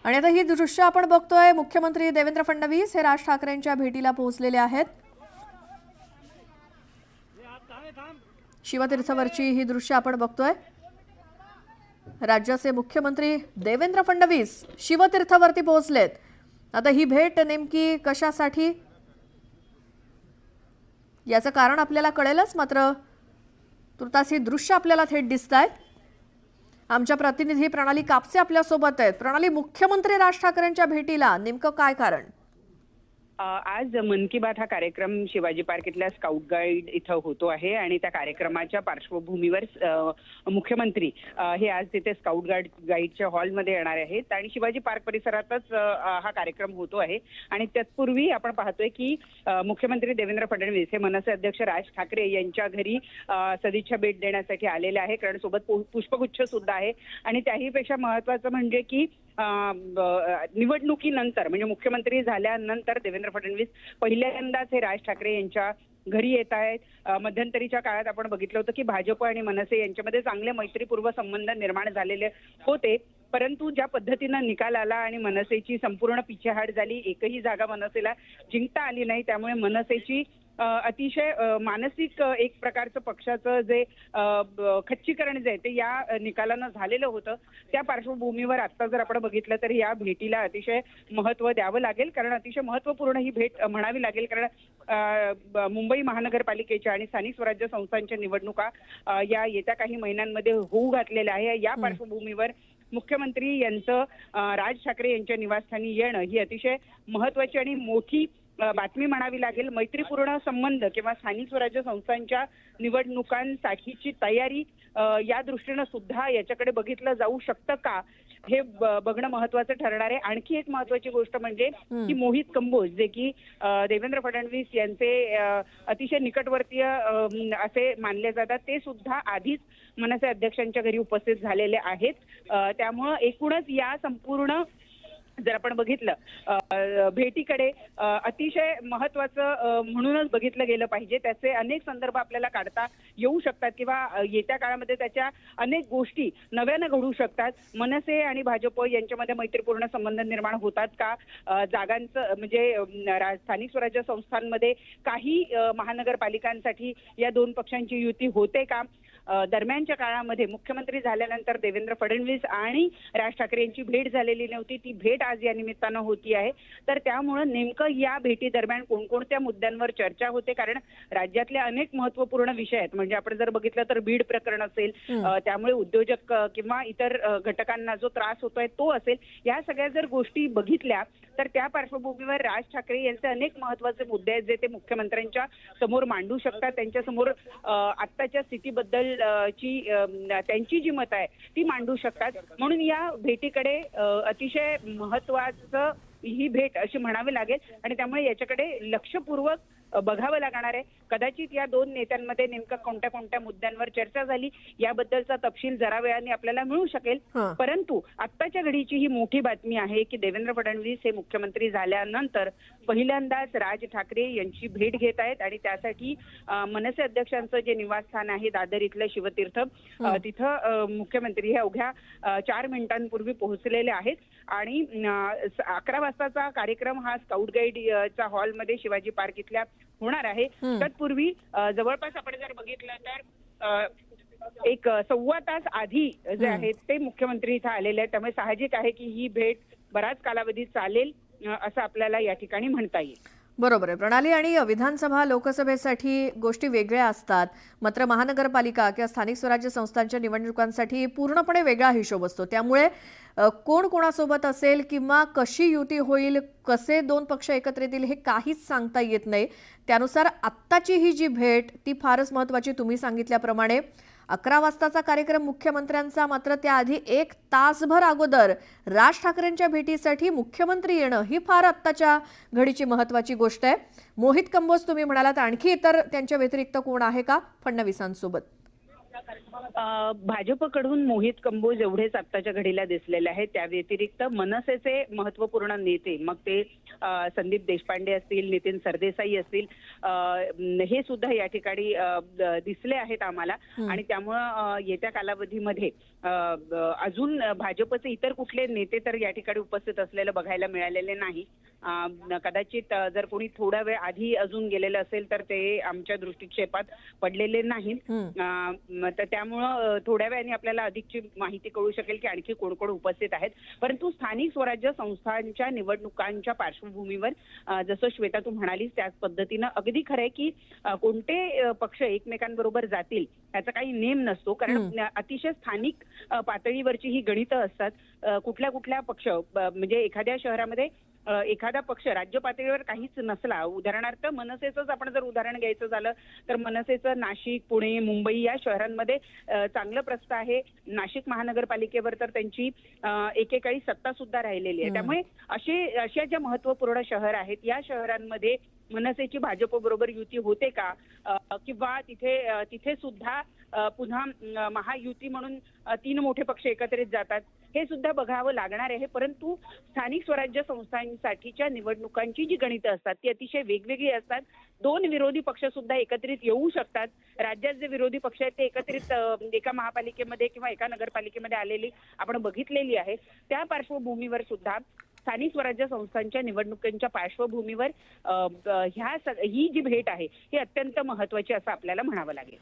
आणि आता ही दृश्य आपण बघतोय, मुख्यमंत्री देवेंद्र फडणवीस हे राज ठाकरेंच्या भेटीला पोहोचलेले आहेत। शिवतीर्थवरची ही दृश्य आपण बघतोय। राज्याचे मुख्यमंत्री देवेंद्र फडणवीस शिवतीर्थवरती पोहोचलेत। आता ही भेट नेमकी कशासाठी याचं कारण आपल्याला कळेलच, मात्र तुर्तास ही दृश्य आपल्याला थेट दिसतायत। आमच्या प्रतिनिधी प्रणाली कापसे आपल्या सोबत आहेत। प्रणाली, मुख्यमंत्री राज ठाकरेंच्या भेटीला नेमकं काय कारण? आज मन की बात हा कार्यक्रम शिवाजी पार्क इथल्या स्काउट गाईड इथं होतो आहे आणि त्या कार्यक्रमाच्या पार्श्वभूमीवर मुख्यमंत्री हे आज तिथे स्काउट गाईडच्या हॉलमध्ये येणार आहेत आणि शिवाजी पार्क परिसरातच हा कार्यक्रम होतो आहे। आणि तत्पूर्वी आपण पाहतोय की मुख्यमंत्री देवेंद्र फडणवीस हे मनसे अध्यक्ष राज ठाकरे यांच्या घरी सदिच्छा भेट देण्यासाठी आलेले आहे, कारण सोबत पुष्पगुच्छ सुद्धा आहे। आणि त्याहीपेक्षा महत्त्वाचं म्हणजे की निवडणुकीनंतर म्हणजे मुख्यमंत्री झाल्यानंतर देवेंद्र फडणवीस पहिल्यांदाच हे राज ठाकरे यांच्या घरी येत आहेत। मध्यंतरीच्या काळात आपण बघितलं होतं की भाजप आणि मनसे यांच्यामध्ये चांगले मैत्रीपूर्व संबंध निर्माण झालेले होते, परंतु ज्या पद्धतीनं निकाल आला आणि मनसेची संपूर्ण पिछेहाट झाली, एकही जागा मनसेला जिंकता आली नाही, त्यामुळे मनसेची अतिशय मानसिक एक प्रकारचं पक्षाचं जे खच्चीकरण जे आहे ते या निकालानं झालेलं होतं। त्या पार्श्वभूमीवर आता जर आपण बघितलं तर या भेटीला अतिशय महत्त्व द्यावं लागेल, कारण अतिशय महत्त्वपूर्ण ही भेट म्हणावी लागेल, कारण मुंबई महानगरपालिकेच्या आणि स्थानिक स्वराज्य संस्थांच्या निवडणुका या येत्या काही महिन्यांमध्ये होऊ घातलेल्या आहे। या पार्श्वभूमीवर मुख्यमंत्री यांचं राज ठाकरे यांच्या निवासस्थानी येणं ही अतिशय महत्त्वाची आणि मोठी बातमी म्हणावी लागेल। मैत्रीपूर्ण संबंध किंवा स्थानिक स्वराज्य संस्थांच्या निवडणुकांसाठीची तयारी या दृष्टीनं सुद्धा याच्याकडे बघितलं जाऊ शकतं का, हे बघणं महत्त्वाचं ठरणार आहे। आणखी एक महत्त्वाची गोष्ट म्हणजे की मोहित कंबोज जे की देवेंद्र फडणवीस यांचे अतिशय निकटवर्तीय असे मानले जातात, ते सुद्धा आधीच मनसे अध्यक्षांच्या घरी उपस्थित झालेले आहेत। त्यामुळं एकूणच या संपूर्ण जर आपण बघितलं भेटीकडे अतिशय महत्त्वाचं म्हणूनच बघितलं गेलं पाहिजे। त्याचे अनेक संदर्भ आपल्याला काढता येऊ शकतात किंवा येत्या काळामध्ये त्याच्या अनेक गोष्टी नव्यानं घडू शकतात। मनसे आणि भाजप यांच्यामध्ये मैत्रीपूर्ण संबंध निर्माण होतात का, जागांचं म्हणजे स्थानिक स्वराज्य संस्थांमध्ये काही महानगरपालिकांसाठी या दोन पक्षांची युती होते का, दरम्यानच्या काळामध्ये मुख्यमंत्री झाल्यानंतर देवेंद्र फडणवीस आणि राज ठाकरे यांची भेट झालेली नव्हती, ती भेट आज या निमित्तानं होती आहे। तर त्यामुळे नेमकं या भेटी दरम्यान कोणकोणत्या मुद्द्यांवर चर्चा होते, कारण राज्यातले अनेक महत्त्वपूर्ण विषय आहेत। म्हणजे आपण जर बघितलं तर बीड प्रकरण असेल, त्यामुळे उद्योजक किंवा इतर घटकांना जो त्रास होतोय तो असेल, या सगळ्या जर गोष्टी बघितल्या तर त्या पार्श्वभूमीवर राज ठाकरे यांचे अनेक महत्त्वाचे मुद्दे आहेत जे ते मुख्यमंत्र्यांच्या समोर मांडू शकतात। त्यांच्या समोर आत्ताच्या स्थितीबद्दल त्यांची जी मत आहे ती मांडू शकतात। म्हणून या भेटीकडे अतिशय महत्त्वाचं ही भेट अशी म्हणावी लागेल आणि त्यामुळे याच्याकडे लक्षपूर्वक बघावं लागणार आहे। कदाचित या दोन नेत्यांमध्ये नेमकं कोणत्या कोणत्या मुद्द्यांवर चर्चा झाली याबद्दलचा तपशील जरा वेळाने आपल्याला मिळू शकेल, परंतु आत्ताच्या घडीची ही मोठी बातमी आहे की देवेंद्र फडणवीस हे मुख्यमंत्री झाल्यानंतर पहिल्यांदाच राज ठाकरे यांची भेट घेत आहेत आणि त्यासाठी मनसे अध्यक्षांचं जे निवासस्थान आहे दादर इथलं शिवतीर्थ, तिथं मुख्यमंत्री हे अवघ्या 4 मिनिटांपूर्वी पोहोचलेले आहेत। आणि 11 वाजताचा कार्यक्रम हा स्काउट गाईडच्या हॉलमध्ये शिवाजी पार्क इथल्या होणार आहे। तत्पूर्वी जवळपास आपण जर बघितलं तर एक 1.25 तास आधी जे आहेत ते मुख्यमंत्री इथं आलेले आहेत, त्यामुळे साहजिक आहे की ही भेट बराच कालावधी चालेल असं आपल्याला या ठिकाणी म्हणता येईल। बरोबर आहे प्रणाली। आणि विधानसभा लोकसभेसाठी गोष्टी वेगळ्या असतात, मात्र महानगरपालिका किंवा स्थानिक स्वराज्य संस्थांच्या निवडणुकांसाठी पूर्णपणे वेगळा हिशोब असतो। त्यामुळे कोण कोणासोबत असेल किंवा कशी युती होईल, कसे दोन पक्ष एकत्र येतील हे काहीच सांगता येत नाही। त्यानुसार आत्ताची ही जी भेट ती फारच महत्त्वाची। तुम्ही सांगितल्याप्रमाणे 11 वाजताचा कार्यक्रम मुख्यमंत्र्यांचा, मात्र त्याआधी 1 तासभर अगोदर राज ठाकरेंच्या भेटीसाठी मुख्यमंत्री येणं ही फार आत्ताच्या घडीची महत्त्वाची गोष्ट आहे। मोहित कंबोज तुम्ही म्हणालात, आणखी इतर त्यांच्या व्यतिरिक्त कोण आहे का फडणवीसांसोबत? भाजपकडून मोहित कंबोज एवढेच आत्ताच्या घडीला दिसलेले आहेत. त्या व्यतिरिक्त मनसेचे महत्वपूर्ण नेते, मग ते संदीप देशपांडे असतील, नितीन सरदेसाई असतील, हे सुद्धा या ठिकाणी दिसले आहेत आम्हाला. आणि त्यामुळं येत्या कालावधीमध्ये अजून भाजपचे इतर कुठले नेते तर या ठिकाणी उपस्थित असलेलं बघायला मिळालेले नाही. कदाचित जर कोणी थोडा वेळ आधी अजून गेलेलं असेल तर ते आमच्या दृष्टिक्षेपात पडलेले नाहीत. तर त्यामुळं थोड्या वेळाने आपल्याला अधिकची माहिती कळू शकेल की आणखी कोण कोण उपस्थित आहेत. परंतु स्थानिक स्वराज्य संस्थांच्या निवडणुकांच्या पार्श्वभूमीवर जसं श्वेता तू म्हणालीस त्याच पद्धतीनं अगदी खरंय की कोणते पक्ष एकमेकांबरोबर जातील याचा काही नेम नसतो. कारण अतिशय स्थानिक पातळीवरची ही गणितं असतात. कुठल्या कुठल्या पक्ष म्हणजे एखाद्या शहरामध्ये एखादा पक्ष राज्य पातळीवर काहीच नसला, उदाहरणार्थ मनसेचंच आपण जर उदाहरण घ्यायचं झालं तर मनसेचं नाशिक, पुणे, मुंबई या शहरांमध्ये चांगलं प्रस्थ आहे. नाशिक महानगरपालिकेवर तर त्यांची एकेकाळी सत्ता सुद्धा राहिलेली आहे. त्यामुळे अशा ज्या महत्वपूर्ण शहर आहेत या शहरांमध्ये मनसेची भाजप बरोबर युती होते का, किंवा तिथे सुद्धा पुन्हा महायुती म्हणून 3 मोठे पक्ष एकत्रित जातात, हे सुद्धा बघावं लागणार आहे. परंतु स्थानिक स्वराज्य संस्थांसाठीच्या निवडणुकांची जी गणितं असतात ती अतिशय वेगवेगळी असतात. 2 विरोधी पक्ष सुद्धा एकत्रित येऊ शकतात. राज्यात जे विरोधी पक्ष आहेत ते एकत्रित एका महापालिकेमध्ये किंवा एका नगरपालिकेमध्ये आलेली आपण बघितलेली आहे. त्या पार्श्वभूमीवर सुद्धा स्थानिक स्वराज्य संस्थांच्या निवडणुकांच्या पार्श्वभूमीवर ही जी भेट आहे ही अत्यंत महत्वाची असं आपल्याला म्हणावं लागेल.